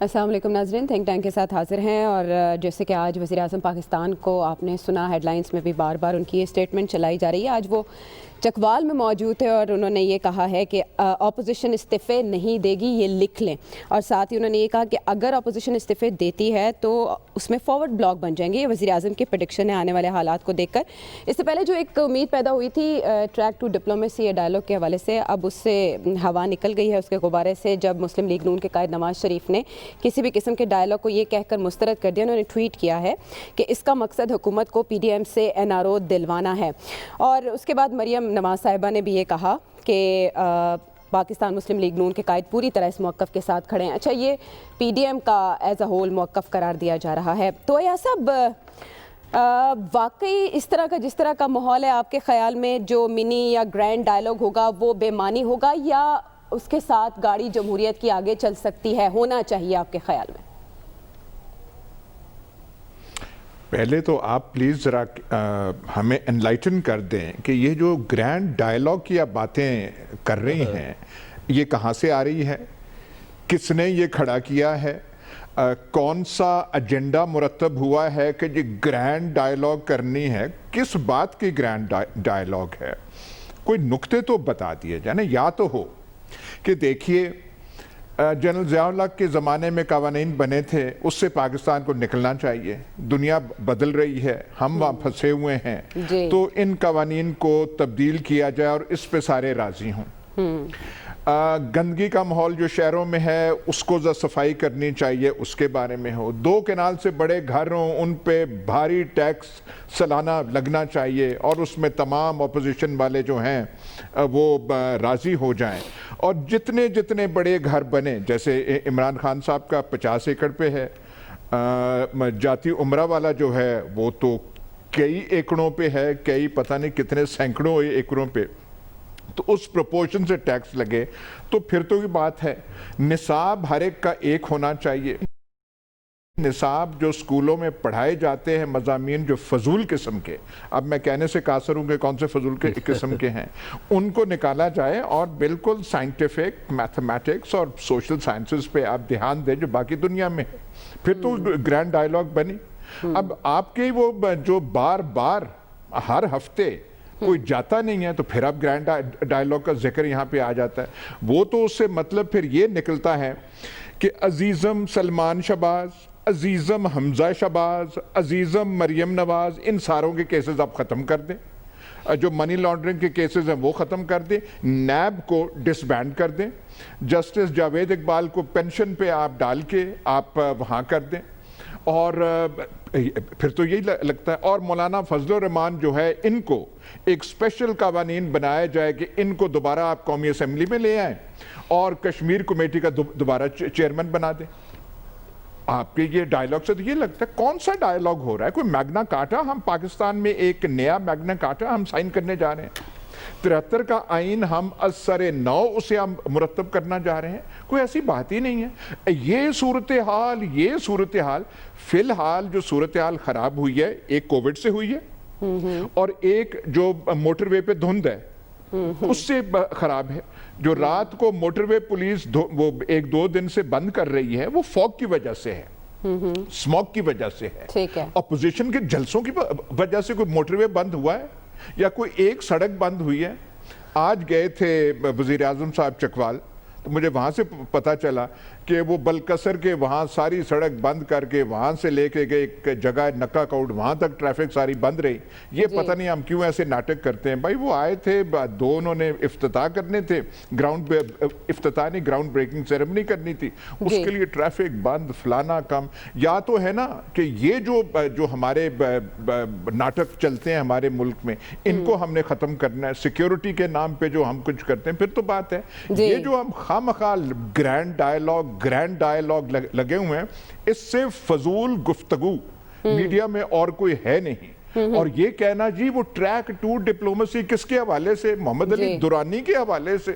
السلام علیکم ناظرین، تھنک ٹینک کے ساتھ حاضر ہیں اور جیسے کہ آج وزیر اعظم پاکستان کو آپ نے سنا، ہیڈ لائنز میں بھی بار بار ان کی یہ اسٹیٹمنٹ چلائی جا رہی ہے. آج وہ چکوال میں موجود ہے اور انہوں نے یہ کہا ہے کہ اپوزیشن استعفے نہیں دے گی، یہ لکھ لیں. اور ساتھ ہی انہوں نے یہ کہا کہ اگر اپوزیشن استعفے دیتی ہے تو اس میں فارورڈ بلاک بن جائیں گے. یہ وزیر اعظم کی پریڈکشن ہے آنے والے حالات کو دیکھ کر. اس سے پہلے جو ایک امید پیدا ہوئی تھی ٹریک ٹو ڈپلومیسی یا ڈائلاگ کے حوالے سے، اب اس سے ہوا نکل گئی ہے اس کے غبارے سے، جب مسلم لیگ نون کے قائد نواز شریف نے کسی بھی قسم کے ڈائلاگ کو یہ کہہ کر مسترد کر دیا. انہوں نے ٹویٹ کیا ہے کہ اس کا مقصد حکومت کو پی ڈی ایم سے NRO دلوانا ہے. اور اس کے بعد مریم نواز صاحبہ نے بھی یہ کہا کہ پاکستان مسلم لیگ نون کے قائد پوری طرح اس موقف کے ساتھ کھڑے ہیں. اچھا، یہ پی ڈی ایم کا ایز اے ہول موقف قرار دیا جا رہا ہے. تو یہ سب واقعی اس طرح کا جس طرح کا ماحول ہے، آپ کے خیال میں جو منی یا گرینڈ ڈائلاگ ہوگا وہ بے معنی ہوگا یا اس کے ساتھ گاڑی جمہوریت کی آگے چل سکتی ہے؟ ہونا چاہیے آپ کے خیال میں؟ پہلے تو آپ پلیز ذرا ہمیں انلائٹن کر دیں کہ یہ جو گرینڈ ڈائلاگ کی آپ باتیں کر رہی ہیں یہ کہاں سے آ رہی ہے، کس نے یہ کھڑا کیا ہے، کون سا ایجنڈا مرتب ہوا ہے کہ یہ گرینڈ ڈائلاگ کرنی ہے، کس بات کی گرینڈ ڈائلاگ ہے؟ کوئی نقطے تو بتا دیے جائیں. یا تو ہو کہ دیکھیے جنرل ضیاء الحق کے زمانے میں قوانین بنے تھے، اس سے پاکستان کو نکلنا چاہیے، دنیا بدل رہی ہے، ہم وہاں پھنسے ہوئے ہیں، تو ان قوانین کو تبدیل کیا جائے اور اس پہ سارے راضی ہوں. گندگی کا ماحول جو شہروں میں ہے اس کو صفائی کرنی چاہیے، اس کے بارے میں ہو. 2 کنال سے بڑے گھر ہوں، ان پہ بھاری ٹیکس سالانہ لگنا چاہیے اور اس میں تمام اپوزیشن والے جو ہیں وہ راضی ہو جائیں. اور جتنے بڑے گھر بنے، جیسے عمران خان صاحب کا 50 ایکڑ پہ ہے، جاتی عمرہ والا جو ہے وہ تو کئی ایکڑوں پہ ہے، کئی پتہ نہیں کتنے سینکڑوں ایکڑوں پہ، تو اس پروپورشن سے ٹیکس لگے تو پھر تو یہ بات ہے. نصاب ہر ایک کا ایک ہونا چاہیے. نصاب جو سکولوں میں پڑھائے جاتے ہیں مضامین جو فضول قسم کے، اب میں کہنے سے قاصر ہوں کہ کون سے فضول کے قسم کے ہیں، ان کو نکالا جائے اور بالکل سائنٹیفک، میتھمیٹکس اور سوشل سائنسز پہ آپ دھیان دیں جو باقی دنیا میں ہے. پھر تو گرینڈ ڈائلاگ بنی. اب آپ کے وہ جو بار بار ہر ہفتے کوئی جاتا نہیں ہے تو پھر اب گرینڈ ڈائلاگ کا ذکر یہاں پہ آ جاتا ہے. وہ تو اس سے مطلب پھر یہ نکلتا ہے کہ عزیزم سلمان شہباز، عزیزم حمزہ شہباز، عزیزم مریم نواز، ان ساروں کے کیسز آپ ختم کر دیں. جو منی لانڈرنگ کے کیسز ہیں وہ ختم کر دیں. نیب کو ڈس بینڈ کر دیں. جسٹس جاوید اقبال کو پینشن پہ آپ ڈال کے آپ وہاں کر دیں. اور پھر تو یہی لگتا ہے. اور مولانا فضل الرحمان جو ہے، ان کو ایک اسپیشل قوانین بنایا جائے کہ ان کو دوبارہ آپ قومی اسمبلی میں لے آئیں اور کشمیر کمیٹی کا دوبارہ چیئرمین بنا دیں. آپ کے یہ ڈائلاگ سے تو یہ لگتا ہے کون سا ڈائلاگ ہو رہا ہے؟ کوئی میگنا کارٹا، ہم پاکستان میں ایک نیا میگنا کارٹا ہم سائن کرنے جا رہے ہیں. 73 کا آئین ہم از سر نو اسے ہم مرتب کرنا جا رہے ہیں. کوئی ایسی بات ہی نہیں ہے. یہ صورتحال فی الحال جو صورتحال خراب ہوئی ہے، ایک کووڈ سے ہوئی ہے اور ایک جو موٹر وے پہ دھند ہے اس سے خراب ہے. جو رات کو موٹر وے پولیس وہ 1-2 دن سے بند کر رہی ہے وہ فوگ کی وجہ سے ہے، اسموک کی وجہ سے ہے. اپوزیشن کے جلسوں کی وجہ سے کوئی موٹر وے بند ہوا ہے یا کوئی ایک سڑک بند ہوئی ہے؟ آج گئے تھے وزیر اعظم صاحب چکوال، تو مجھے وہاں سے پتا چلا کہ وہ بلکسر کے وہاں ساری سڑک بند کر کے وہاں سے لے کے گئے ایک جگہ نکا کوڈ، وہاں تک ٹریفک ساری بند رہی. یہ پتہ نہیں ہم کیوں ایسے ناٹک کرتے ہیں. بھائی وہ آئے تھے، 2 انہوں نے افتتاح کرنے تھے، افتتاح نہیں گراؤنڈ بریکنگ سیریمنی کرنی تھی، اس کے لیے ٹریفک بند، فلانا کم. یا تو ہے نا کہ یہ جو ہمارے ناٹک چلتے ہیں ہمارے ملک میں، ان کو ہم نے ختم کرنا ہے. سیکیورٹی کے نام پہ جو ہم کچھ کرتے ہیں پھر تو بات ہے. یہ جو ہم خامخواہ گرینڈ ڈائلاگ لگے ہوئے ہیں، اس سے فضول گفتگو میڈیا میں اور کوئی ہے نہیں. اور یہ کہنا جی وہ ٹریک ٹو ڈپلومیسی کس کے حوالے سے؟ محمد علی دورانی کے حوالے سے.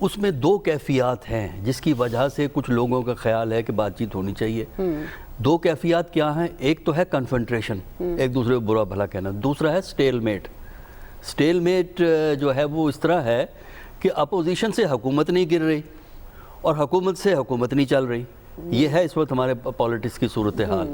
اس میں دو کیفیات ہیں جس کی وجہ سے کچھ لوگوں کا خیال ہے کہ بات چیت ہونی چاہیے. دو کیفیات کیا ہیں؟ ایک تو ہے کنفرنٹریشن، ایک دوسرے کو برا بھلا کہنا. دوسرا ہے سٹیل میٹ. سٹیل میٹ جو ہے وہ اس طرح ہے کہ اپوزیشن سے حکومت نہیں گر رہی اور حکومت سے حکومت نہیں چل رہی. یہ ہے اس وقت ہمارے پالیٹکس کی صورتحال.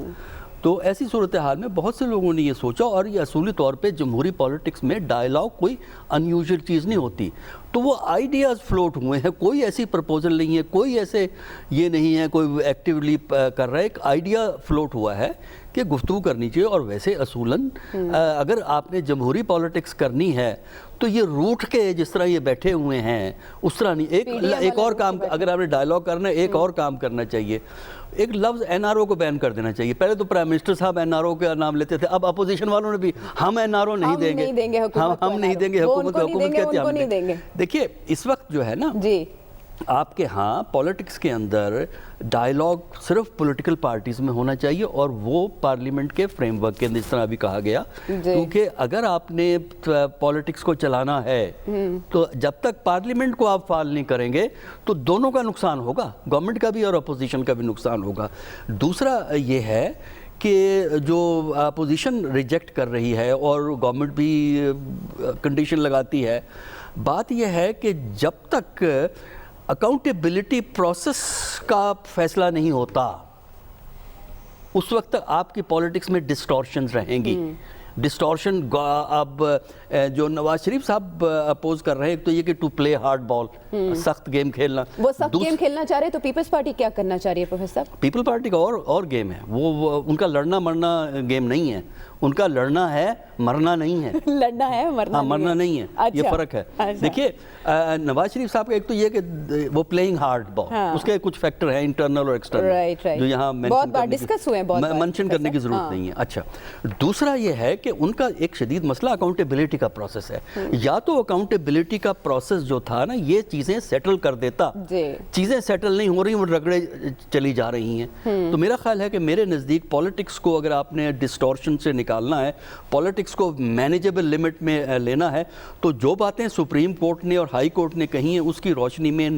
تو ایسی صورتحال میں بہت سے لوگوں نے یہ سوچا، اور یہ اصولی طور پہ جمہوری پالیٹکس میں ڈائلاگ کوئی انیوژل چیز نہیں ہوتی. تو وہ آئیڈیاز فلوٹ ہوئے ہیں، کوئی ایسی پرپوزل نہیں ہے، کوئی ایسے یہ نہیں ہے کوئی ایکٹیولی کر رہا ہے. ایک آئیڈیا فلوٹ ہوا ہے کہ گفتگو کرنی چاہیے. اور ویسے اصولاً اگر آپ نے جمہوری پالیٹکس کرنی ہے تو یہ روٹ کے جس طرح یہ بیٹھے ہوئے ہیں اس طرح نہیں. ایک اور کام اگر آپ نے ڈائلاگ کرنا ہے، ایک اور کام کرنا چاہیے. ایک لفظ این آر او کو بین کر دینا چاہیے. پہلے تو پرائم منسٹر صاحب این آر او کا نام لیتے تھے، اب اپوزیشن والوں نے بھی ہم این آر او نہیں دیں گے، ہم نہیں دیں گے. حکومت کہتے ہیں ہم نہیں دیں گے. دیکھیے اس وقت جو ہے نا آپ کے ہاں پولیٹکس کے اندر ڈائلاگ صرف پولیٹیکل پارٹیز میں ہونا چاہیے، اور وہ پارلیمنٹ کے فریم ورک کے اندر، جس طرح ابھی کہا گیا. کیونکہ اگر آپ نے پولیٹکس کو چلانا ہے تو جب تک پارلیمنٹ کو آپ فعال نہیں کریں گے تو دونوں کا نقصان ہوگا، گورنمنٹ کا بھی اور اپوزیشن کا بھی نقصان ہوگا. دوسرا یہ ہے کہ جو اپوزیشن ریجیکٹ کر رہی ہے اور گورنمنٹ بھی کنڈیشن لگاتی ہے، بات یہ ہے کہ جب تک اکاؤنٹیبلٹی پروسیس کا فیصلہ نہیں ہوتا اس وقت تک آپ کی پولیٹکس میں ڈسٹورشنز رہیں گی. ڈسٹورشن اب جو نواز شریف صاحب اپوز کر رہے ہیں، ایک تو یہ کہ ٹو پلے ہارڈ بال، سخت گیم کھیلنا. وہ سخت گیم کھیلنا چاہ رہے ہیں تو پیپلز پارٹی کیا کرنا چاہ رہی ہے پروفیسر صاحب؟ پیپل پارٹی کا اور گیم ہے. وہ ان کا لڑنا مرنا گیم نہیں ہے، ان کا لڑنا ہے مرنا نہیں ہے. لڑنا ہے مرنا نہیں ہے. یہ فرق ہے. دیکھیے نواز شریف صاحب کا ایک تو یہ کہ وہ پلیئنگ ہارڈ بال، اس کے کچھ فیکٹر ہیں انٹرنل اور ایکسٹرنل جو یہاں منشن کرنے کی ضرورت نہیں ہے. اچھا، دوسرا یہ ہے کہ ان کا ایک شدید مسئلہ اکاؤنٹیبلٹی کا پروسیس ہے. یا تو اکاؤنٹیبلٹی کا پروسیس جو تھا نا یہ چیزیں سیٹل کر دیتا، چیزیں سیٹل نہیں ہو رہی، وہ رگڑے چلی جا رہی ہیں. تو میرا خیال ہے کہ میرے نزدیک پولیٹکس کو اگر آپ نے ڈسٹورشن سے نکالنا ہے، پولیٹکس کو مینیجیبل لمٹ میں لینا ہے، تو جو باتیں سپریم کورٹ نے اور ہائی کورٹ نے کہی ہیں اس کی روشنی میں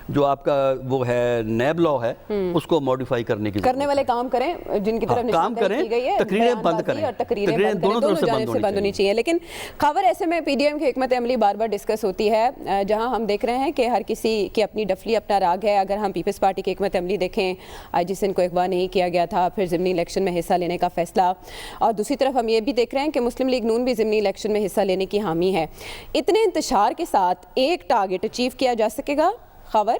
جو آپ کا وہ ہے نیب لا ہے اس کو ماڈیفائی کرنے کی کرنے والے کام کریں، جن کی طرف کام کریں، تقریریں بند کریں، تقریریں دونوں طرف سے بند ہونی چاہیے. لیکن خبر ایسے میں پی ڈی ایم کی حکمت عملی بار بار ڈسکس ہوتی ہے، جہاں ہم دیکھ رہے ہیں کہ ہر کسی کی اپنی ڈفلی اپنا راگ ہے. اگر ہم پیپلز پارٹی کی حکمت عملی دیکھیں، آئی جی سندھ کو اغوا نہیں کیا گیا تھا، پھر ضمنی الیکشن میں حصہ لینے کا فیصلہ، اور دوسری طرف ہم یہ بھی دیکھ رہے ہیں کہ مسلم لیگ نون بھی ضمنی الیکشن میں حصہ لینے کی حامی ہے. اتنے انتشار کے ساتھ ایک ٹارگٹ اچیو کیا جا سکے گا؟ خبر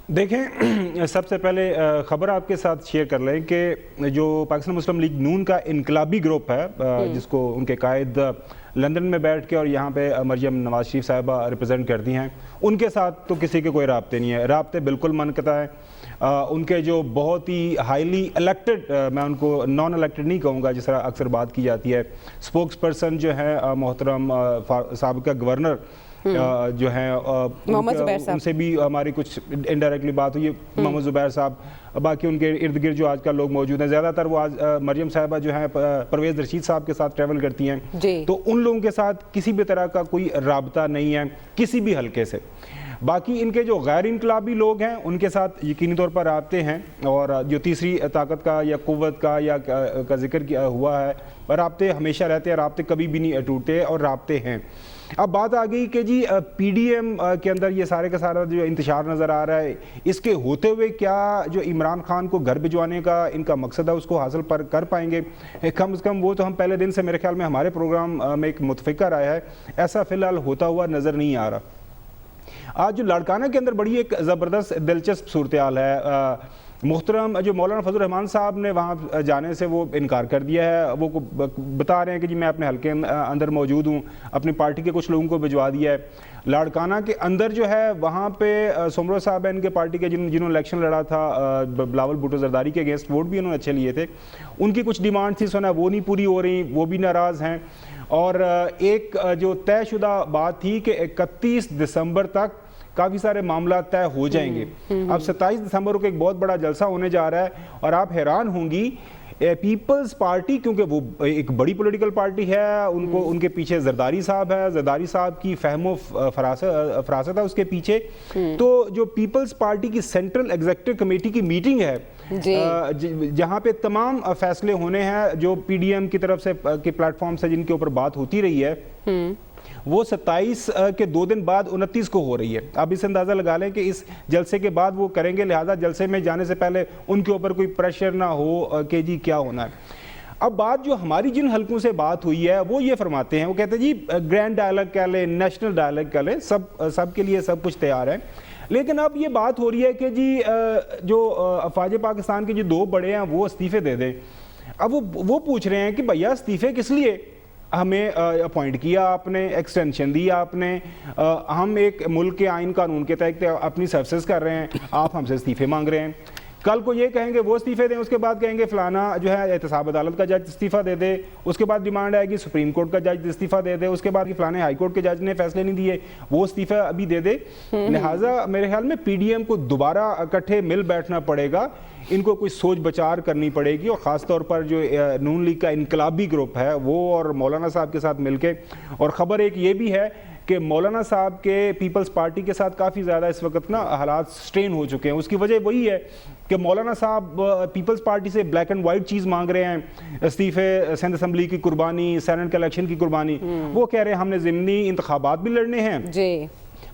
دیکھیں، سب سے پہلے خبر آپ کے ساتھ شیئر کر لیں کہ جو پاکستان مسلم لیگ نون کا انقلابی گروپ ہے، جس کو ان کے قائد لندن میں بیٹھ کے اور یہاں پہ مریم نواز شریف صاحبہ ریپرزینٹ کرتی ہیں، ان کے ساتھ تو کسی کے کوئی رابطے نہیں ہے. رابطے بالکل منقطع ہیں. ان کے جو بہت ہی ہائیلی الیکٹڈ، میں ان کو نان الیکٹڈ نہیں کہوں گا جس طرح اکثر بات کی جاتی ہے، اسپوکس پرسن جو ہے محترم سابقہ گورنر جو ہیں ان سے بھی ہماری کچھ انڈائریکٹلی بات ہوئی. محمد زبیر صاحب، باقی ان کے ارد گرد جو آج کل لوگ موجود ہیں، زیادہ تر وہ آج مریم صاحبہ جو ہیں پرویز رشید صاحب کے ساتھ ٹریول کرتی ہیں، تو ان لوگوں کے ساتھ کسی بھی طرح کا کوئی رابطہ نہیں ہے کسی بھی حلقے سے. باقی ان کے جو غیر انقلابی لوگ ہیں ان کے ساتھ یقینی طور پر رابطے ہیں، اور جو تیسری طاقت کا یا قوت کا یا کا ذکر کیا ہوا ہے، رابطے ہمیشہ رہتے ہیں، رابطے کبھی بھی نہیں ٹوٹتے اور رابطے ہیں. اب بات آ گئی کہ جی پی ڈی ایم کے اندر یہ سارے کا سارا جو انتشار نظر آ رہا ہے، اس کے ہوتے ہوئے کیا جو عمران خان کو گھر بھجوانے کا ان کا مقصد ہے اس کو حاصل کر پائیں گے؟ کم از کم وہ تو ہم پہلے دن سے میرے خیال میں ہمارے پروگرام میں ایک متفقہ رہا ہے، ایسا فی الحال ہوتا ہوا نظر نہیں آ رہا. آج جو لاڑکانہ کے اندر بڑی ایک زبردست دلچسپ صورتحال ہے. محترم جو مولانا فضل الرحمان صاحب نے وہاں جانے سے وہ انکار کر دیا ہے. وہ بتا رہے ہیں کہ جی میں اپنے حلقے اندر موجود ہوں، اپنی پارٹی کے کچھ لوگوں کو بھجوا دیا ہے. لاڑکانہ کے اندر جو ہے وہاں پہ سمرو صاحب ہیں ان کے پارٹی کے جنہوں نے الیکشن لڑا تھا بلاول بھٹو زرداری کے اگینسٹ، ووٹ بھی انہوں نے اچھے لیے تھے. ان کی کچھ ڈیمانڈ تھی سنا وہ نہیں پوری ہو رہی، وہ بھی ناراض ہیں. اور ایک جو طے شدہ بات تھی کہ 31 دسمبر تک کافی سارے معاملات طے ہو جائیں گے. اب 27 دسمبر کو ایک بہت بڑا جلسہ ہونے جا رہا ہے، اور آپ حیران ہوں گی پیپلز پارٹی کیونکہ وہ ایک بڑی پولیٹیکل پارٹی ہے، ان کو ان کے پیچھے زرداری صاحب ہے، زرداری صاحب کی فہم و فراست ہے اس کے پیچھے، تو جو پیپلز پارٹی کی سینٹرل ایگزیکٹو کمیٹی کی میٹنگ ہے جہاں پہ تمام فیصلے ہونے ہیں جو پی ڈی ایم کی طرف سے کے پلیٹ فارم سے جن کے اوپر بات ہوتی رہی ہے، وہ 27 کے 2 دن بعد 29 کو ہو رہی ہے. اب اس اندازہ لگا لیں کہ اس جلسے کے بعد وہ کریں گے، لہٰذا جلسے میں جانے سے پہلے ان کے اوپر کوئی پریشر نہ ہو کہ جی کیا ہونا ہے. اب بات جو ہماری جن حلقوں سے بات ہوئی ہے وہ یہ فرماتے ہیں، وہ کہتے ہیں جی گرینڈ ڈائلاگ کہہ لیں، نیشنل ڈائلاگ کہہ لیں، سب کے لیے سب کچھ تیار ہے. لیکن اب یہ بات ہو رہی ہے کہ جی جو افواج پاکستان کے جو 2 بڑے ہیں وہ استعفے دے دیں. اب وہ پوچھ رہے ہیں کہ بھیا استعفے کس لیے؟ ہمیں اپوائنٹ کیا آپ نے، ایکسٹینشن دی آپ نے، ہم ایک ملک کے آئین قانون کے تحت اپنی سروسز کر رہے ہیں، آپ ہم سے استعفے مانگ رہے ہیں. کل کو یہ کہیں گے وہ استعفے دیں، اس کے بعد کہیں گے فلانا جو ہے احتساب عدالت کا جج استعفیٰ دے دے، اس کے بعد ڈیمانڈ آئے گی سپریم کورٹ کا جج استعفیٰ دے دے، اس کے بعد فلانے ہائی کورٹ کے جج نے فیصلے نہیں دیے وہ استعفیٰ ابھی دے دے. لہٰذا میرے خیال میں پی ڈی ایم کو دوبارہ اکٹھے مل بیٹھنا پڑے گا، ان کو کوئی سوچ بچار کرنی پڑے گی، اور خاص طور پر جو نون لیگ کا انقلابی گروپ ہے وہ اور مولانا صاحب کے ساتھ مل کے. اور خبر ایک یہ بھی ہے کہ مولانا صاحب کے پیپلز پارٹی کے ساتھ کافی زیادہ اس وقت نا حالات سٹرین ہو چکے ہیں. اس کی وجہ وہی ہے کہ مولانا صاحب پیپلز پارٹی سے بلیک اینڈ وائٹ چیز مانگ رہے ہیں، استعفے سندھ اسمبلی کی قربانی، سینٹ کے الیکشن کی قربانی. وہ کہہ رہے ہیں ہم نے ضمنی انتخابات بھی لڑنے ہیں،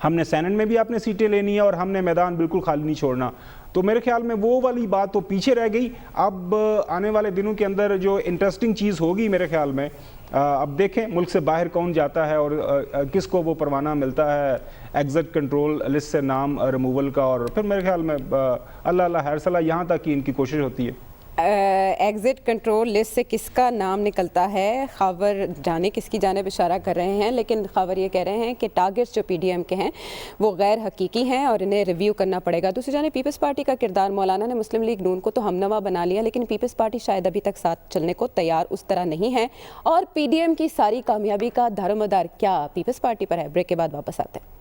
ہم نے سینٹ میں بھی اپنے سیٹیں لینی ہے، اور ہم نے میدان بالکل خالی نہیں چھوڑنا. تو میرے خیال میں وہ والی بات تو پیچھے رہ گئی. اب آنے والے دنوں کے اندر جو انٹرسٹنگ چیز ہوگی میرے خیال میں، اب دیکھیں ملک سے باہر کون جاتا ہے اور کس کو وہ پروانہ ملتا ہے ایگزٹ کنٹرول لسٹ سے نام ریموول کا. اور پھر میرے خیال میں اللہ خیر صلاح یہاں تک کی ان کی کوشش ہوتی ہے. ایگزٹ کنٹرول لسٹ سے کس کا نام نکلتا ہے خاور جانے کس کی جانب اشارہ کر رہے ہیں، لیکن خاور یہ کہہ رہے ہیں کہ ٹارگٹس جو پی ڈی ایم کے ہیں وہ غیر حقیقی ہیں اور انہیں ریویو کرنا پڑے گا. دوسری جانب پیپلز پارٹی کا کردار، مولانا نے مسلم لیگ نون کو تو ہم نوا بنا لیا، لیکن پیپلز پارٹی شاید ابھی تک ساتھ چلنے کو تیار اس طرح نہیں ہے. اور پی ڈی ایم کی ساری کامیابی کا دار و مدار کیا پیپلز پارٹی پر ہے؟ بریک کے بعد واپس آتے ہیں.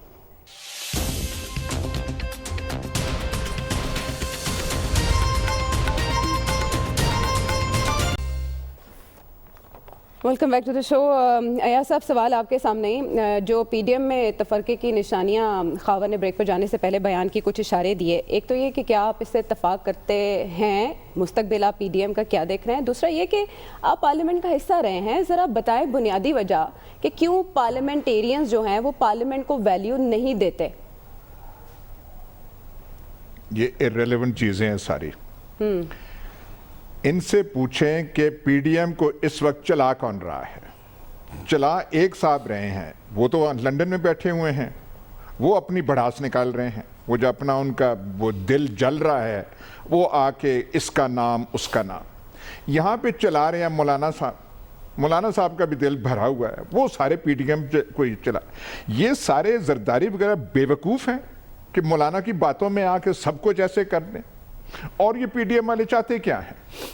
ویلکم بیک ٹو دا شو. ایاز صاحب سوال آپ کے سامنے ہی، جو پی ڈی ایم میں تفرقے کی نشانیاں خاور نے بریک پر جانے سے پہلے بیان کی کچھ اشارے دیے. ایک تو یہ کہ کیا آپ اس سے اتفاق کرتے ہیں، مستقبل آپ پی ڈی ایم کا کیا دیکھ رہے ہیں؟ دوسرا یہ کہ آپ پارلیمنٹ کا حصہ رہے ہیں، ذرا بتائیں بنیادی وجہ کہ کیوں پارلیمنٹیرینز جو ہیں وہ پارلیمنٹ کو ویلیو نہیں دیتے؟ یہ irrelevant چیزیں ہیں ساری. ان سے پوچھیں کہ پی ڈی ایم کو اس وقت چلا کون رہا ہے. چلا ایک صاحب رہے ہیں، وہ تو لنڈن میں بیٹھے ہوئے ہیں، وہ اپنی بڑھاس نکال رہے ہیں. وہ جو اپنا ان کا وہ دل جل رہا ہے وہ آ کے اس کا نام اس کا نام یہاں پہ چلا رہے ہیں. مولانا صاحب کا بھی دل بھرا ہوا ہے، وہ سارے پی ڈی ایم کو چلا. یہ سارے زرداری وغیرہ بے وقوف ہیں کہ مولانا کی باتوں میں آ کے سب کچھ ایسے کر دیں. اور یہ پی ڈی ایم والے چاہتے کیا ہیں؟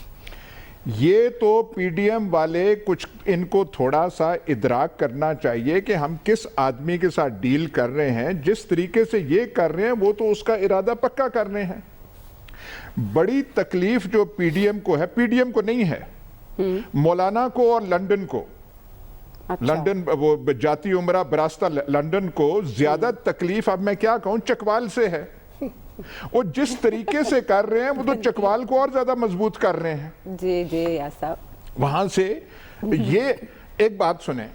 یہ تو پی ڈی ایم والے کچھ ان کو تھوڑا سا ادراک کرنا چاہیے کہ ہم کس آدمی کے ساتھ ڈیل کر رہے ہیں. جس طریقے سے یہ کر رہے ہیں وہ تو اس کا ارادہ پکا کر رہے ہیں. بڑی تکلیف جو پی ڈی ایم کو ہے، پی ڈی ایم کو نہیں ہے، مولانا کو اور لنڈن کو. لنڈن وہ جاتی عمرہ براستہ لنڈن کو زیادہ تکلیف، اب میں کیا کہوں، چکوال سے ہے. وہ جس طریقے سے کر رہے ہیں وہ تو چکوال کو اور زیادہ مضبوط کر رہے ہیں. جی جی یاز صاحب، وہاں سے یہ ایک بات سنیں،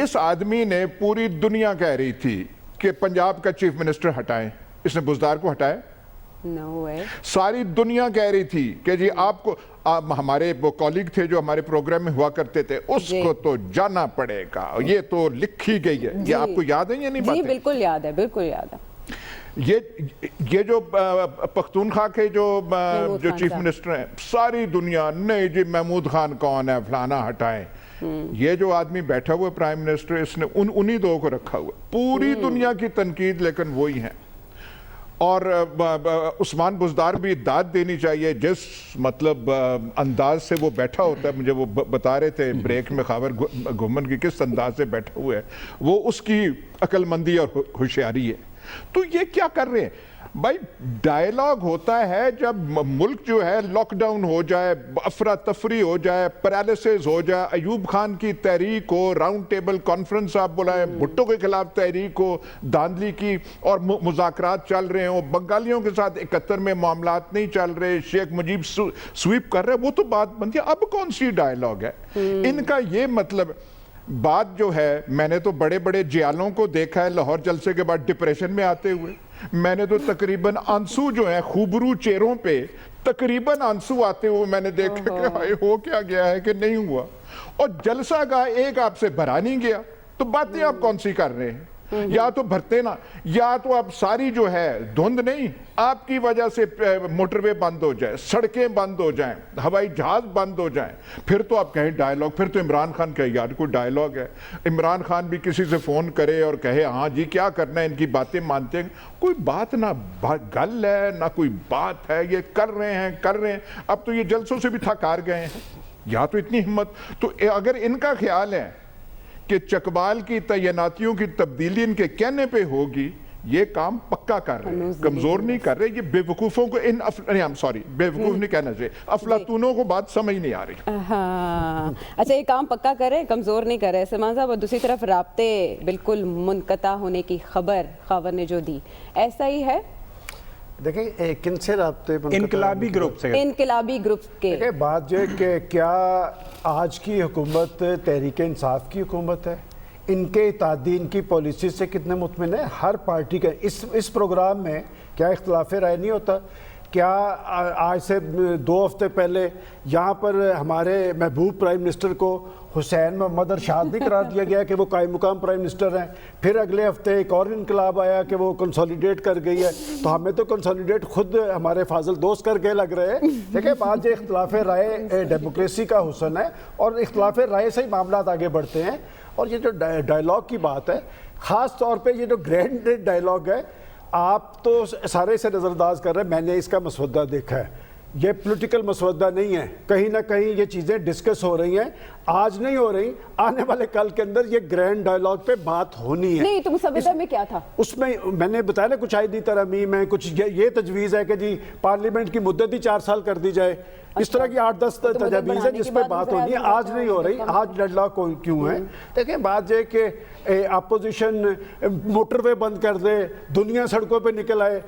اس آدمی نے پوری دنیا کہہ رہی تھی کہ پنجاب کا چیف منسٹر ہٹائیں، اس نے بزدار کو ہٹایا؟ نو وے. ساری دنیا کہہ رہی تھی کہ جی آپ کو، ہمارے وہ کالیگ تھے جو ہمارے پروگرام میں ہوا کرتے تھے، اس کو تو جانا پڑے گا، یہ تو لکھی گئی ہے. یہ آپ کو یاد ہے یا نہیں باتیں؟ جی بالکل یاد ہے، بالکل یاد ہے. یہ جو پختونخوا کے جو چیف منسٹر ہیں، ساری دنیا نہیں جی محمود خان کون ہے، فلانا ہٹائیں. یہ جو آدمی بیٹھا ہوا پرائم منسٹر، اس نے انہی دو کو رکھا ہوا. پوری دنیا کی تنقید لیکن وہی ہیں. اور عثمان بزدار بھی داد دینی چاہیے، جس مطلب انداز سے وہ بیٹھا ہوتا ہے. مجھے وہ بتا رہے تھے بریک میں خاور گھومن کی کس انداز سے بیٹھا ہوا ہے، وہ اس کی عقل مندی اور ہوشیاری ہے. تو یہ کیا کر رہے ہیں بھائی؟ ڈائیلاگ ہوتا ہے جب ملک جو ہے لاک ڈاؤن ہو جائے، افراتفری ہو جائے، پیرالیسس ہو جائے، ایوب خان کی تحریک ہو، راؤنڈ ٹیبل کانفرنس آپ بلائیں، بھٹو کے خلاف تحریک ہو، دھاندلی کی اور مذاکرات چل رہے ہوں، بنگالیوں کے ساتھ 71 میں معاملات نہیں چل رہے، شیخ مجیب سویپ کر رہے، وہ تو بات بنتی ہے۔ اب کون سی ڈائیلاگ ہے ان کا؟ یہ مطلب بات جو ہے، میں نے تو بڑے بڑے جیالوں کو دیکھا ہے لاہور جلسے کے بعد ڈپریشن میں آتے ہوئے، میں نے تو تقریباً آنسو جو ہیں خوبرو چہروں پہ تقریباً آنسو آتے ہوئے میں نے دیکھا کہ ہائے ہو کیا گیا ہے کہ نہیں ہوا، اور جلسہ گاہ ایک آپ سے بھرا نہیں گیا، تو باتیں آپ کون سی کر رہے ہیں؟ یا تو بھرتے نا، یا تو آپ ساری جو ہے دھند نہیں، آپ کی وجہ سے موٹر وے بند ہو جائے، سڑکیں بند ہو جائیں، ہوائی جہاز بند ہو جائیں، پھر تو آپ کہیں ڈائیلاگ، پھر تو عمران خان کہے یار کوئی ڈائیلاگ ہے۔ عمران خان بھی کسی سے فون کرے اور کہے ہاں جی کیا کرنا ہے، ان کی باتیں مانتے ہیں، کوئی بات نہ گل ہے نہ کوئی بات ہے، یہ کر رہے ہیں۔ اب تو یہ جلسوں سے بھی تھک ہار گئے ہیں، یا تو اتنی ہمت، تو اگر ان کا خیال ہے کہ چکوال کی تعیناتیوں کی تبدیلی ان کے کہنے پہ ہوگی، یہ کام پکا کر رہے ہیں، کمزور نہیں کر رہے۔ یہ بے وقوفوں کو بے وقوف نہیں کہنا چاہیے، افلاطونوں کو بات سمجھ نہیں آ رہی۔ ہاں اچھا، یہ کام پکا کر رہے، کمزور نہیں کر رہے سلمان صاحب، اور دوسری طرف رابطے بالکل منقطع ہونے کی خبر خاور نے جو دی، ایسا ہی ہے؟ دیکھیں کن سے رابطے انقلابی گروپ سے، انقلابی گروپ کے دیکھیں بات یہ کہ کیا آج کی حکومت تحریک انصاف کی حکومت ہے؟ ان کے اتحادی ان کی پالیسی سے کتنے مطمئن ہے؟ ہر پارٹی کا اس پروگرام میں کیا اختلاف رائے نہیں ہوتا؟ کیا آج سے 2 ہفتے پہلے یہاں پر ہمارے محبوب پرائم منسٹر کو حسین محمد ارشاد نہیں قرار دیا گیا کہ وہ قائم مقام پرائم منسٹر ہیں؟ پھر اگلے ہفتے ایک اور انقلاب آیا کہ وہ کنسولیڈیٹ کر گئی ہے، تو ہمیں تو کنسولیڈیٹ خود ہمارے فاضل دوست کر کے لگ رہے ہیں۔ دیکھیں بات یہ اختلاف رائے ڈیموکریسی کا حسن ہے، اور اختلاف رائے سے ہی معاملات آگے بڑھتے ہیں۔ اور یہ جو ڈائیلاگ کی بات ہے، خاص طور پہ یہ جو گرینڈ ڈائیلاگ ہے، آپ تو سارے سے نظر انداز کر رہے ہیں، میں نے اس کا مسودہ دیکھا ہے، یہ پولیٹیکل مسودہ نہیں ہے، کہیں نہ کہیں یہ چیزیں ڈسکس ہو رہی ہیں، آج نہیں ہو رہی، آنے والے کل کے اندر یہ گرینڈ ڈائیلاگ پہ بات ہونی ہے۔ نہیں تو مسودہ میں کیا تھا؟ اس میں نے بتایا نا، کچھ آئینی ترامیم ہے، کچھ یہ تجویز ہے کہ جی پارلیمنٹ کی مدت ہی 4 سال کر دی جائے، اس طرح کی 8-10 تجاویز ہیں جس پہ بات ہونی ہے، آج نہیں ہو رہی۔ آج ڈیڈ لاک کیوں ہے؟ دیکھیں بات یہ کہ اپوزیشن موٹر وے بند کر دے، دنیا سڑکوں پہ نکل آئے،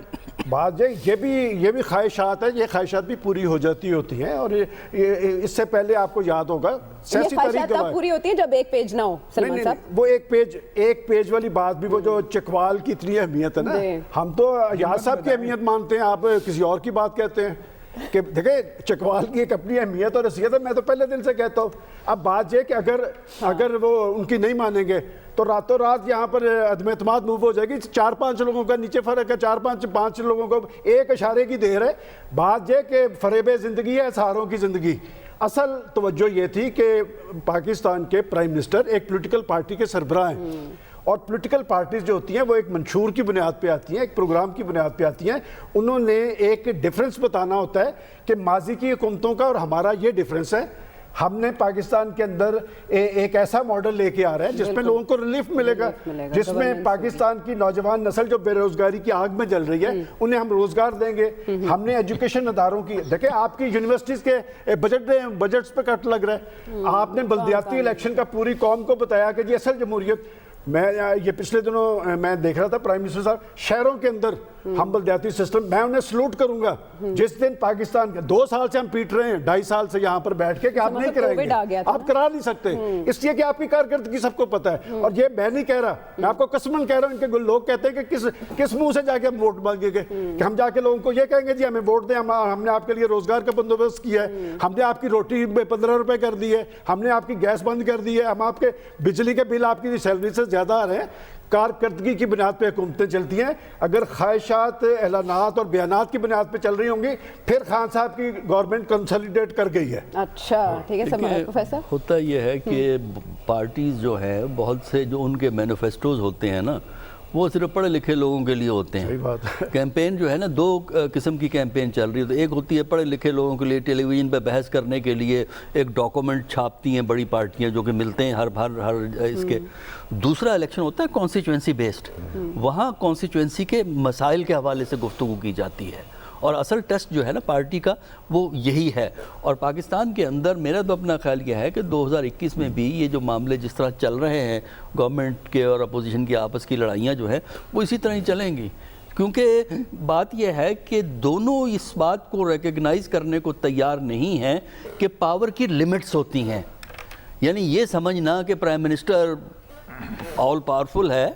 بات یہ بھی خواہشات ہیں، یہ خواہشات بھی پوری ہو جاتی ہوتی ہیں، اور اس سے پہلے آپ کو یاد ہوگا سیاسی تاریخ تب پوری ہوتی ہیں جب ایک پیج نہ ہو سلمان صاحب۔ وہ ایک پیج والی بات بھی، وہ جو چکوال کی اتنی اہمیت ہے نا، ہم تو یاد صاحب کی اہمیت مانتے ہیں، آپ کسی اور کی بات کہتے ہیں کہ دیکھیں چکوال کی ایک اپنی اہمیت اور حیثیت ہے، میں تو پہلے دن سے کہتا ہوں۔ اب بات یہ کہ اگر وہ ان کی نہیں مانیں گے تو راتوں رات یہاں پر عدم اعتماد موو ہو جائے گی۔ 4-5 لوگوں کا نیچے فرق ہے، 4-5 لوگوں کو ایک اشارے کی دیر ہے۔ بات یہ کہ فریب زندگی ہے سہاروں کی زندگی۔ اصل توجہ یہ تھی کہ پاکستان کے پرائم منسٹر ایک پولیٹیکل پارٹی کے سربراہ ہیں، اور پولیٹیکل پارٹیز جو ہوتی ہیں وہ ایک منشور کی بنیاد پہ آتی ہیں، ایک پروگرام کی بنیاد پہ آتی ہیں۔ انہوں نے ایک ڈیفرنس بتانا ہوتا ہے کہ ماضی کی حکومتوں کا اور ہمارا یہ ڈیفرنس ہے۔ ہم نے پاکستان کے اندر ایک ایسا ماڈل لے کے آ رہا ہے جس میں لوگوں کو ریلیف ملے گا، جس میں پاکستان کی نوجوان نسل جو بے روزگاری کی آگ میں جل رہی ہے انہیں ہم روزگار دیں گے۔ ہم نے ایجوکیشن اداروں کی، دیکھیں آپ کی یونیورسٹیز کے بجٹس پہ کٹ لگ رہا ہے۔ آپ نے بلدیاتی الیکشن کا پوری قوم کو بتایا کہ جی اصل جمہوریت، میں یہ پچھلے دنوں میں دیکھ رہا تھا پرائم منسٹر صاحب، شہروں کے اندر ہم بلدیاتی سسٹم، میں انہیں سلوٹ کروں گا جس دن پاکستان کے 2 سال سے ہم پیٹ رہے ہیں، 2.5 سال سے یہاں پر بیٹھ کے کہ آپ نہیں کرائیں گے، آپ کرا نہیں سکتے، اس لیے کہ آپ کی کارکردگی سب کو پتہ ہے۔ اور یہ میں نہیں کہہ رہا، میں آپ کو قسماً کہہ رہا ہوں، ان کے لوگ کہتے ہیں کہ کس منہ سے جا کے ہم ووٹ مانگیں گے، کہ ہم جا کے لوگوں کو یہ کہیں گے جی ہمیں ووٹ دیں، ہم نے آپ کے لیے روزگار کا بندوبست کیا ہے، ہم نے آپ کی روٹی 15 روپے کر دی ہے، ہم نے آپ کی گیس بند کر دی ہے، ہم آپ کے بجلی کے بل آپ کی سیلری سے زیادہ آ رہے ہیں۔ کارکردگی کی بنیاد پہ حکومتیں چلتی ہیں۔ اگر خواہشات، اعلانات اور بیانات کی بنیاد پہ چل رہی ہوں گی، پھر خان صاحب کی گورنمنٹ کنسولیڈیٹ کر گئی ہے۔ اچھا ٹھیک ہے سلمان پروفیسر۔ ہوتا یہ ہے کہ پارٹیز جو ہیں، بہت سے جو ان کے مینیفیسٹوز ہوتے ہیں نا، وہ صرف پڑھے لکھے لوگوں کے لیے ہوتے ہیں. صحیح بات ہے. کیمپین جو ہے نا دو قسم کی کیمپین چل رہی ہے. تو ایک ہوتی ہے پڑھے لکھے لوگوں کے لیے ٹیلی ویژن پہ بحث کرنے کے لیے ایک ڈاکومنٹ چھاپتی ہیں بڑی پارٹیاں جو کہ ملتے ہیں ہر اس کے. دوسرا الیکشن ہوتا ہے کانسٹیچوئنسی بیسڈ. وہاں کانسٹیچوئنسی کے مسائل کے حوالے سے گفتگو کی جاتی ہے اور اصل ٹیسٹ جو ہے نا پارٹی کا وہ یہی ہے. اور پاکستان کے اندر میرا تو اپنا خیال یہ ہے کہ 2021 میں بھی یہ جو معاملے جس طرح چل رہے ہیں گورنمنٹ کے اور اپوزیشن کی آپس کی لڑائیاں جو ہیں وہ اسی طرح ہی چلیں گی. کیونکہ بات یہ ہے کہ دونوں اس بات کو ریکگنائز کرنے کو تیار نہیں ہیں کہ پاور کی لمٹس ہوتی ہیں. یعنی یہ سمجھنا کہ پرائم منسٹر آل پاورفل ہے،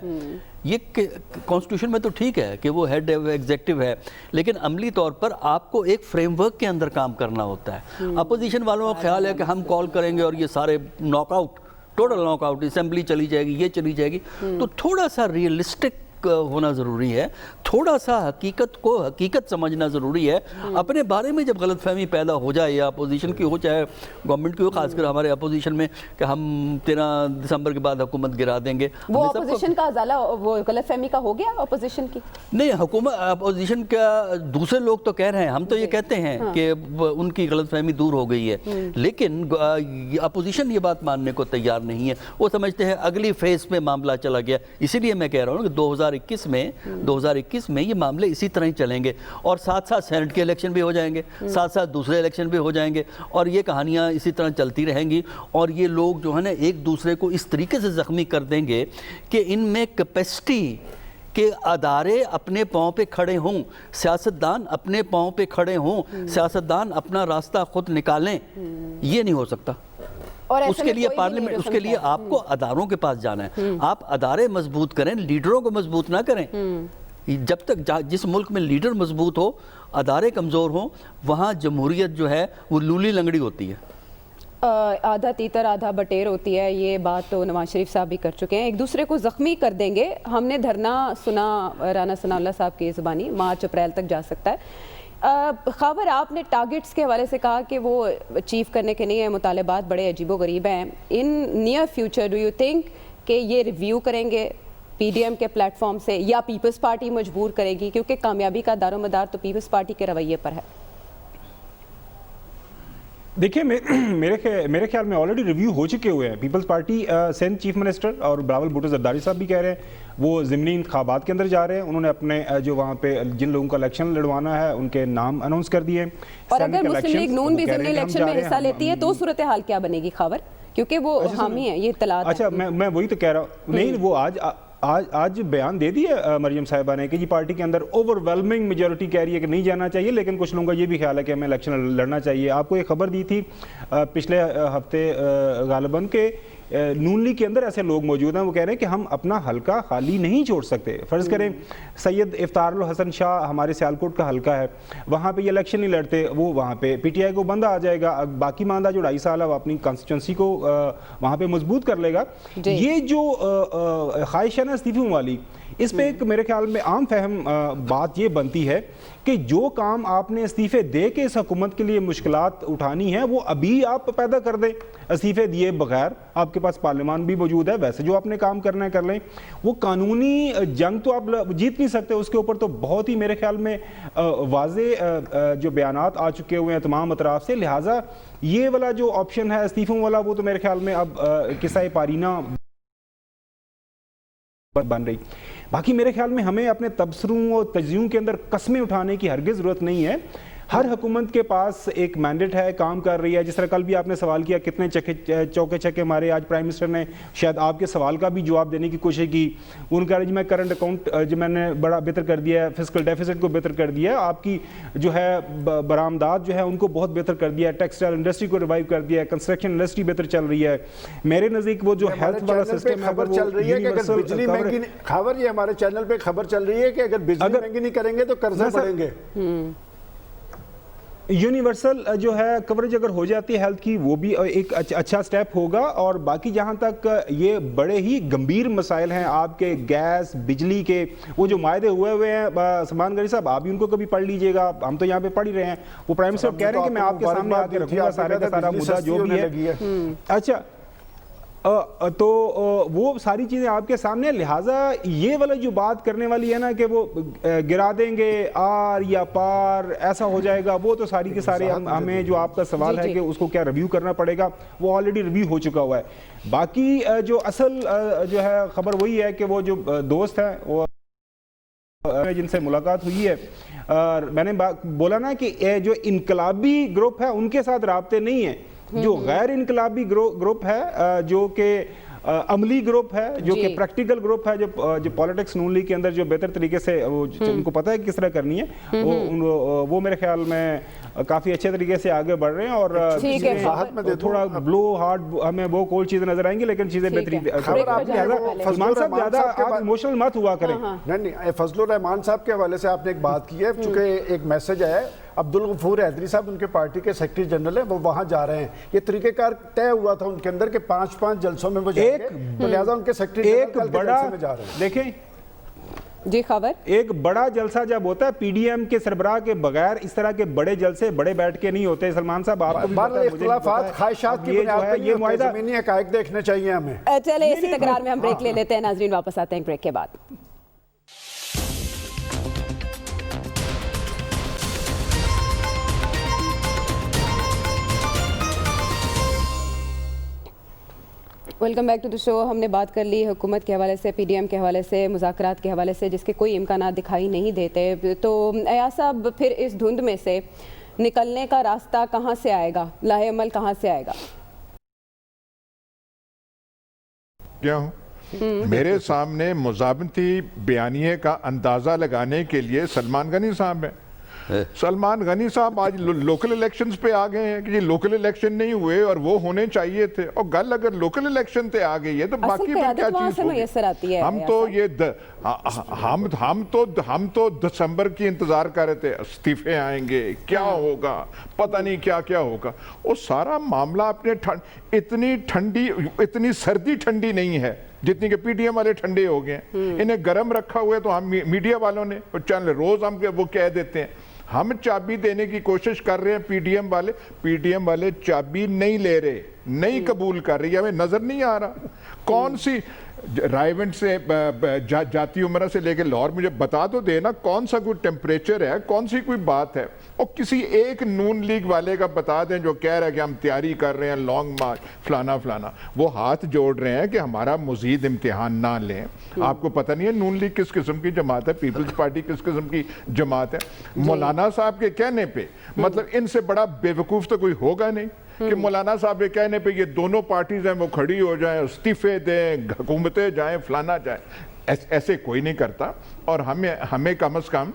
یہ کانسٹیٹیوشن میں تو ٹھیک ہے کہ وہ ہیڈ ایگزیکٹو ہے، لیکن عملی طور پر آپ کو ایک فریم ورک کے اندر کام کرنا ہوتا ہے. اپوزیشن والوں کا خیال ہے کہ ہم کال کریں گے اور یہ سارے knock out, total knock out, assembly چلی جائے گی، یہ چلی جائے گی. تو تھوڑا سا ریئلسٹک ہونا ضروری ہے، تھوڑا سا حقیقت کو حقیقت سمجھنا ضروری ہے. اپنے بارے میں جب غلط فہمی پیدا ہو جائے یا اپوزیشن کی ہو چاہے گورنمنٹ کی ہو، خاص کر ہمارے اپوزیشن میں کہ ہم 13 دسمبر کے بعد حکومت گرا دیں گے، وہ اپوزیشن کا ازالہ وہ غلط فہمی کا ہو گیا اپوزیشن کی؟ نہیں، حکومت اپوزیشن کا دوسرے لوگ تو کہہ رہے ہیں، ہم تو یہ کہتے ہیں کہ ان کی غلط فہمی دور ہو گئی ہے، لیکن اپوزیشن یہ بات ماننے کو تیار نہیں ہے. وہ سمجھتے ہیں اگلی فیز پہ معاملہ چلا گیا. اسی لیے میں کہہ رہا ہوں کہ 2021 میں یہ معاملے اسی طرح ہی چلیں گے اور ساتھ ساتھ سینٹ کے الیکشن بھی ہو جائیں گے، ساتھ ساتھ دوسرے الیکشن بھی ہو جائیں گے اور یہ کہانیاں اسی طرح چلتی رہیں گی. اور یہ لوگ جو ہے نا ایک دوسرے کو اس طریقے سے زخمی کر دیں گے کہ ان میں کیپیسٹی کہ ادارے اپنے پاؤں پہ کھڑے ہوں، سیاستدان اپنے پاؤں پہ کھڑے ہوں، سیاستدان اپنا راستہ خود نکالیں، یہ نہیں ہو سکتا. اس کے لیے پارلیمنٹ، اس کے لیے آپ کو اداروں کے پاس جانا ہے. آپ ادارے مضبوط کریں، لیڈروں کو مضبوط نہ کریں. جب تک جس ملک میں لیڈر مضبوط ہو، ادارے کمزور ہوں، وہاں جمہوریت جو ہے وہ لولی لنگڑی ہوتی ہے. آدھا تیتر آدھا بٹیر ہوتی ہے. یہ بات تو نواز شریف صاحب بھی کر چکے ہیں. ایک دوسرے کو زخمی کر دیں گے. ہم نے دھرنا سنا رانا ثناء اللہ صاحب کی زبانی، مارچ اپریل تک جا سکتا ہے. خاور آپ نے ٹارگٹس کے حوالے سے کہا کہ وہ اچیو کرنے کے نہیں ہیں، مطالبات بڑے عجیب و غریب ہیں. In near future do you think کہ یہ ریویو کریں گے پی ڈی ایم کے پلیٹ فارم سے یا پیپلز پارٹی مجبور کرے گی؟ کیونکہ کامیابی کا دار و مدار تو پیپلز پارٹی کے رویے پر ہے. دیکھیں میرے خیال میں آلریڈی ریویو ہو چکے ہوئے ہیں. Peoples Party Sindh chief minister اور بلاول بھٹو زرداری صاحب بھی کہہ رہے ہیں وہ ضمنی انتخابات کے اندر جا رہے ہیں. انہوں نے اپنے جو وہاں پہ جن لوگوں کا الیکشن لڑوانا ہے ان کے نام اناؤنس کر دیے. اور اگر مسلم لیگ نون بھی ضمنی الیکشن میں حصہ لیتی ہے تو صورتحال کیا بنے گی خاور؟ کیونکہ وہ حامی ہے، یہ اطلاعات. اچھا میں وہی تو کہہ رہا ہوں. نہیں، وہ آج بیان دے دیا مریم صاحبہ نے کہ جی پارٹی کے اندر اوور ویلمنگ میجورٹی کہہ رہی ہے کہ نہیں جانا چاہیے، لیکن کچھ لوگوں کا یہ بھی خیال ہے کہ ہمیں الیکشن لڑنا چاہیے. آپ کو یہ خبر دی تھی پچھلے ہفتے غالباً کہ نون لیگ کے اندر ایسے لوگ موجود ہیں وہ کہہ رہے ہیں کہ ہم اپنا حلقہ خالی نہیں چھوڑ سکتے. فرض کریں سید افطار الحسن شاہ ہمارے سیالکوٹ کا حلقہ ہے، وہاں پہ یہ الیکشن نہیں لڑتے، وہ وہاں پہ پی ٹی آئی کو بندہ آ جائے گا. باقی ماندہ جو 2.5 سال ہے وہ اپنی کانسٹیچوئنسی کو وہاں پہ مضبوط کر لے گا. یہ جو خواہش ہے نا استعفوں والی، اس پہ ایک میرے خیال میں عام فہم بات یہ بنتی ہے کہ جو کام آپ نے استعفے دے کے اس حکومت کے لیے مشکلات اٹھانی ہیں وہ ابھی آپ پیدا کر دیں استعفے دیے بغیر. آپ کے پاس پارلیمان بھی موجود ہے، ویسے جو آپ نے کام کرنا ہے کر لیں. وہ قانونی جنگ تو آپ جیت نہیں سکتے، اس کے اوپر تو بہت ہی میرے خیال میں واضح جو بیانات آ چکے ہوئے ہیں تمام اطراف سے. لہٰذا یہ والا جو آپشن ہے استعفوں والا وہ تو میرے خیال میں اب قصہ پارینہ بن رہی. باقی میرے خیال میں ہمیں اپنے تبصروں اور تجزیوں کے اندر قسمیں اٹھانے کی ہرگز ضرورت نہیں ہے. ہر حکومت کے پاس ایک مینڈیٹ ہے، کام کر رہی ہے. جس طرح کل بھی آپ نے سوال کیا کتنے چوکے چھکے مارے، آج پرائم منسٹر نے شاید آپ کے سوال کا بھی جواب دینے کی کوشش کی. ان کا میں کرنٹ اکاؤنٹ جو میں نے بڑا بہتر کر دیا ہے، فسکل ڈیفیسٹ کو بہتر کر دیا ہے، آپ کی جو ہے برآمدات جو ہے ان کو بہت بہتر کر دیا ہے، ٹیکسٹائل انڈسٹری کو ریوائیو کر دیا ہے، کنسٹرکشن انڈسٹری بہتر چل رہی ہے. میرے نزدیک وہ جو ہیلتھ والا سسٹم ہے خبر چل رہی ہے کہ اگر بجلی مہنگی خبر یہ ہمارے چینل پہ خبر چل رہی ہے کہ اگر بجلی مہنگی نہیں کریں گے تو قرضے بڑھیں گے. یونیورسل جو ہے کوریج اگر ہو جاتی ہے ہیلتھ کی وہ بھی ایک اچھا سٹیپ ہوگا. اور باقی جہاں تک یہ بڑے ہی گمبھیر مسائل ہیں آپ کے گیس بجلی کے، وہ جو معاہدے ہوئے ہیں سلمان غنی صاحب آپ بھی ان کو کبھی پڑھ لیجئے گا، ہم تو یہاں پہ پڑھ ہی رہے ہیں. وہ پرائم منسٹر کہہ رہے ہیں کہ میں آپ کے سامنے آ کے رکھوں گا سارے کا سارا مدعا جو بھی ہے. اچھا تو وہ ساری چیزیں آپ کے سامنے، لہٰذا یہ والا جو بات کرنے والی ہے نا کہ وہ گرا دیں گے آر یا پار ایسا ہو جائے گا، وہ تو ساری کے سارے ہمیں جو آپ کا سوال ہے کہ اس کو کیا ریویو کرنا پڑے گا، وہ آلریڈی ریویو ہو چکا ہوا ہے۔ باقی جو اصل جو ہے خبر وہی ہے کہ وہ جو دوست ہیں وہ جن سے ملاقات ہوئی ہے، میں نے بولا نا کہ جو انقلابی گروپ ہے ان کے ساتھ رابطے نہیں ہیں، جو غیر انقلابی گروپ ہے، جو کہ عملی گروپ ہے، جو کہ پریکٹیکل گروپ ہے، جو پالیٹکس نون لیگ کے اندر جو بہتر طریقے سے ان کو پتہ ہے کس طرح کرنی ہے، وہ میرے خیال میں کافی اچھے طریقے سے آگے بڑھ رہے ہیں، اور تھوڑا بلو ہارڈ ہمیں وہ کول چیزیں نظر آئیں گی، لیکن چیزیں بہترین۔ سلمان صاحب زیادہ آپ ایموشنل مت ہوا کریں۔ نہیں، فضل الرحمان صاحب کے حوالے سے آپ نے ایک بات کی ہے، چونکہ ایک میسج آیا ہے، عبدالغفور حیدری صاحب ان کے پارٹی کے سیکرٹری جنرل ہیں، وہ وہاں جا رہے ہیں، یہ طریقہ کار طے ہوا تھا ان کے اندر کہ 5 جلسوں میں وہ جائیں گے، تو لہٰذا ان کے سیکرٹری جنرل کل کے جلسے میں جا رہے ہیں۔ دیکھیں جی خبر، ایک بڑا جلسہ جب ہوتا ہے پی ڈی ایم کے سربراہ کے بغیر، اس طرح کے بڑے جلسے بڑے بیٹھ کے نہیں ہوتے۔ سلمان صاحب آپ کو بھی پتہ ہے، اختلافات خواہشات کی بنیاد پر یہ معاہدہ زمینی حقائق دیکھنے چاہیے ہمیں۔ چلے اسی تکرار میں ہم بریک لے لیتے ہیں ناظرین، واپس آتے ہیں بریک کے بعد۔ ویلکم بیک ٹو دی شو۔ ہم نے بات کر لی حکومت کے حوالے سے، پی ڈی ایم کے حوالے سے، مذاکرات کے حوالے سے جس کے کوئی امکانات دکھائی نہیں دیتے، تو ایاز صاحب پھر اس دھند میں سے نکلنے کا راستہ کہاں سے آئے گا، لاہ عمل کہاں سے آئے گا؟ کیا ہوں میرے سامنے مزاحمتی بیانیے کا اندازہ لگانے کے لیے سلمان غنی صاحب ہیں۔ سلمان غنی صاحب آج لوکل الیکشنز پہ آ گئے ہیں کہ یہ لوکل الیکشن نہیں ہوئے اور وہ ہونے چاہیے تھے، اور گل اگر لوکل الیکشن پہ آ گئی ہے تو باقی پھر کیا چیز ہوگی؟ ہم تو دسمبر کی انتظار کر رہے تھے، استعفے آئیں گے، کیا ہوگا، پتہ نہیں کیا کیا ہوگا۔ وہ سارا معاملہ اپنے اتنی سردی ٹھنڈی نہیں ہے جتنی کہ پی ڈی ایم والے ٹھنڈے ہو گئے ہیں، انہیں گرم رکھا ہوئے تو ہم میڈیا والوں نے چینل روز ہم وہ کہہ دیتے ہیں، ہم چابی دینے کی کوشش کر رہے ہیں، پی ڈی ایم والے چابی نہیں لے رہے، نہیں قبول کر رہی، ہمیں نظر نہیں آ رہا کون سی رائیونٹ سے جاتی عمرہ سے لے کے لاہور، مجھے بتا تو دینا کون سا کوئی ٹیمپریچر ہے، کون سی کوئی بات ہے، اور کسی ایک نون لیگ والے کا بتا دیں جو کہہ رہا ہے کہ ہم تیاری کر رہے ہیں لانگ مارچ فلانا، وہ ہاتھ جوڑ رہے ہیں کہ ہمارا مزید امتحان نہ لیں۔ آپ کو پتہ نہیں ہے نون لیگ کس قسم کی جماعت ہے، پیپلز پارٹی کس قسم کی جماعت ہے؟ مولانا صاحب کے کہنے پہ، مطلب ان سے بڑا بے وقوف تو کوئی ہوگا نہیں کہ مولانا صاحب کے کہنے پہ یہ دونوں پارٹیز ہیں وہ کھڑی ہو جائیں، استعفے دیں، حکومتیں جائیں، فلانا جائیں، ایسے کوئی نہیں کرتا۔ اور ہمیں کم از کم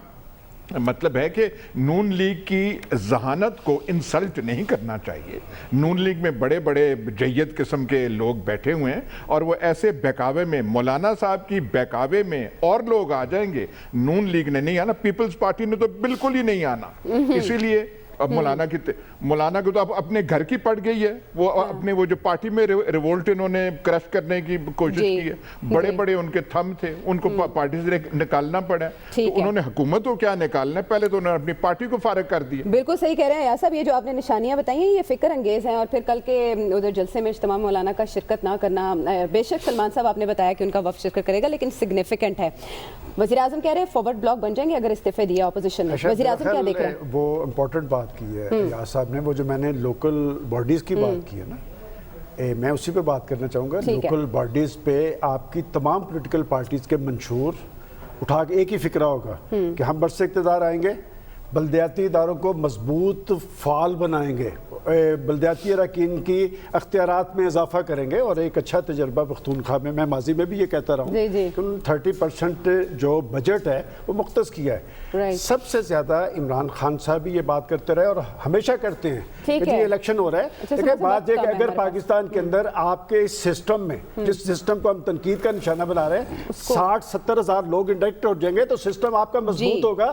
مطلب ہے کہ نون لیگ کی ذہانت کو انسلٹ نہیں کرنا چاہیے۔ نون لیگ میں بڑے بڑے جید قسم کے لوگ بیٹھے ہوئے ہیں، اور وہ ایسے بہکاوے میں، مولانا صاحب کی بہکاوے میں اور لوگ آ جائیں گے، نون لیگ نے نہیں آنا، پیپلز پارٹی نے تو بالکل ہی نہیں آنا۔ اسی لیے اب مولانا کو تو اب اپنے گھر کی پڑ گئی ہے، وہ اپنے وہ جو پارٹی میں ریولٹ انہوں نے کرش کرنے کی کوشش کی ہے، بڑے بڑے ان کے تھم تھے، ان کو پارٹی سے نکالنا پڑا، تو انہوں نے حکومت کو کیا نکالنا ہے، پہلے تو انہوں نے اپنی پارٹی کو فارغ کر دیا۔ بالکل صحیح کہہ رہے ہیں ایاز صاحب، یہ جو آپ نے نشانیاں بتائی ہیں یہ فکر انگیز ہیں، اور پھر کل کے ادھر جلسے میں اجتماع مولانا کا شرکت نہ کرنا، بے شک سلمان صاحب آپ نے بتایا کہ ان کا وفد شرکت کرے گا، لیکن سگنیفیکنٹ ہے۔ وزیر اعظم کہہ رہے ہیں فارورڈ بلاک بن جائیں گے اگر استعفے دیا اپوزیشن نے، وزیر اعظم کیا دیکھ رہے ہیں؟ وہ امپورٹنٹ بات کی ہے ایاز صاحب نے، وہ جو میں نے لوکل باڈیز کی بات کی ہے نا، میں اسی پہ بات کرنا چاہوں گا۔ لوکل باڈیز پہ آپ کی تمام پولیٹیکل پارٹیز کے منشور اٹھا کے ایک ہی فکرہ ہوگا کہ ہم برس اقتدار آئیں گے، بلدیاتی اداروں کو مضبوط فعال بنائیں گے، بلدیاتی اراکین کی اختیارات میں اضافہ کریں گے، اور ایک اچھا تجربہ پختونخوا میں ماضی میں بھی یہ کہتا رہا ہوں کہ 30% جو بجٹ ہے وہ مختص کیا ہے۔ سب سے زیادہ عمران خان صاحب بھی یہ بات کرتے رہے اور ہمیشہ کرتے ہیں کہ یہ الیکشن ہو رہا ہے، لیکن بات یہ کہ اگر پاکستان کے اندر آپ کے اس سسٹم میں، جس سسٹم کو ہم تنقید کا نشانہ بنا رہے ہیں، 60-70 ہزار لوگ انڈکٹ ہو جائیں گے تو سسٹم آپ کا مضبوط ہوگا،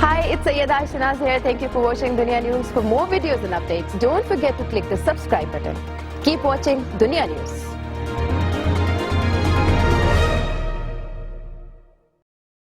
Hi, it's Sayyeda Shanaz here. Thank you for watching Dunya News. For more videos and updates, don't forget to click the subscribe button. Keep watching Dunya News.